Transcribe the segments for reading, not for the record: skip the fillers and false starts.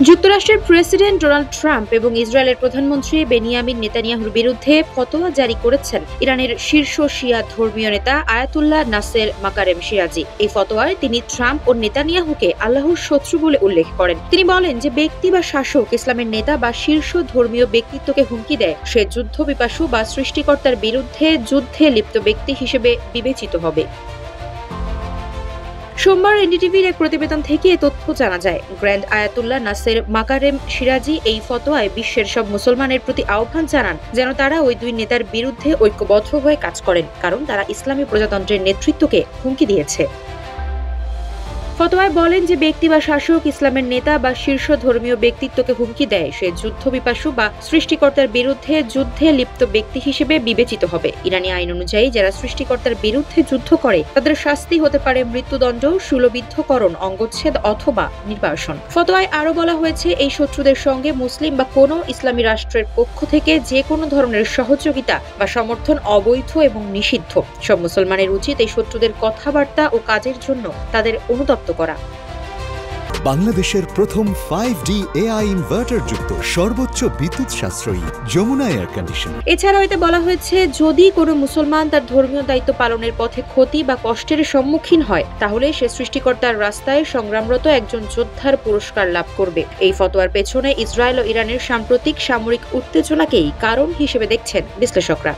যুক্তরাষ্ট্রের president Donald Trump এবং ইসরায়েলের প্রধানমন্ত্রী বেনিয়ামিন নেতানিয়াহুর বিরুদ্ধে ফতোয়া জারি করেছেন ইরানের শীর্ষ শিয়া ধর্মীয় নেতা আয়াতুল্লাহ নাসের মাকারেম শিরাজি। এই ফতোয়ায় তিনি ট্রাম্প ও নেতানিয়াহুকে আল্লাহর শত্রু বলে উল্লেখ করেন। তিনি বলেন যে ব্যক্তি বা শাসক ইসলামের নেতা বা শীর্ষ ধর্মীয় ব্যক্তিত্বকে হুমকি দেয়, সে যুদ্ধ পিপাসু বা সৃষ্টিকর্তার বিরুদ্ধে যুদ্ধে লিপ্ত ব্যক্তি হিসেবে বিবেচিত হবে। সোমবার এনডিটিভির এক প্রতিবেদন থেকে এ তথ্য জানা যায়। গ্র্যান্ড আয়াতুল্লাহ নাসের মাকারেম শিরাজি এই ফতোয়ায় বিশ্বের সব মুসলমানের প্রতি আহ্বান জানান যেন তারা ওই দুই নেতার বিরুদ্ধে ঐক্যবদ্ধ হয়ে কাজ করেন, কারণ তারা ইসলামী প্রজাতন্ত্রের নেতৃত্বকে হুমকি দিয়েছে। ফতোয়ায় বলেন যে ব্যক্তি বা শাসক ইসলামের নেতা বা শীর্ষ ধর্মীয় ব্যক্তিত্বকে হুমকি দেয়, সে যুদ্ধ পিপাসু বা সৃষ্টিকর্তার বিরুদ্ধে যুদ্ধে লিপ্ত ব্যক্তি হিসেবে বিবেচিত হবে। ইরানি আইন অনুযায়ী যারা সৃষ্টিকর্তার বিরুদ্ধে যুদ্ধ করে তাদের শাস্তি হতে পারে মৃত্যুদণ্ড, শূলবিদ্ধকরণ, অঙ্গচ্ছেদ অথবা নির্বাসন। ফতোয়ায় আরও বলা হয়েছে, এই শত্রুদের সঙ্গে মুসলিম বা কোনো ইসলামী রাষ্ট্রের পক্ষ থেকে যে কোনো ধরনের সহযোগিতা বা সমর্থন অবৈধ এবং নিষিদ্ধ। সব মুসলমানের উচিত এই শত্রুদের কথাবার্তা ও কাজের জন্য তাদের অনুতপ্ত করা। বাংলাদেশের প্রথম 5D AI ইনভার্টার যুক্ত সর্বোচ্চ বিদ্যুৎ সাশ্রয়ী যমুনা এয়ার কন্ডিশন। এছাড়াও এতে বলা হয়েছে, যদি কোনো মুসলমান তার ধর্মীয় দায়িত্ব পালনের পথে ক্ষতি বা কষ্টের সম্মুখীন হয়, তাহলে সে সৃষ্টিকর্তার রাস্তায় সংগ্রামরত একজন যোদ্ধার পুরস্কার লাভ করবে। এই ফতোয়ার পেছনে ইসরায়েল ও ইরানের সাম্প্রতিক সামরিক উত্তেজনাকেই কারণ হিসেবে দেখছেন বিশ্লেষকরা।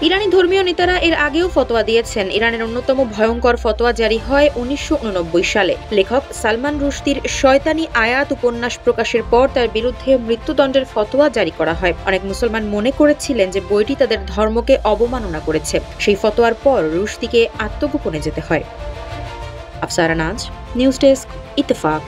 ইরানি ধর্মীয় নেতারা এর আগেও ফতোয়া দিয়েছেন। ইরানের অন্যতম ভয়ঙ্কর ফতোয়া জারি হয় 1989 সালে। লেখক সালমান রুশদির শয়তানি আয়াত উপন্যাস প্রকাশের পর তার বিরুদ্ধে মৃত্যুদণ্ডের ফতোয়া জারি করা হয়। অনেক মুসলমান মনে করেছিলেন যে বইটি তাদের ধর্মকে অবমাননা করেছে। সেই ফতোয়ার পর রুশদিকে আত্মগোপনে যেতে হয়। আফসারা নাজ, নিউজ ডেস্ক, ইত্তেফাক।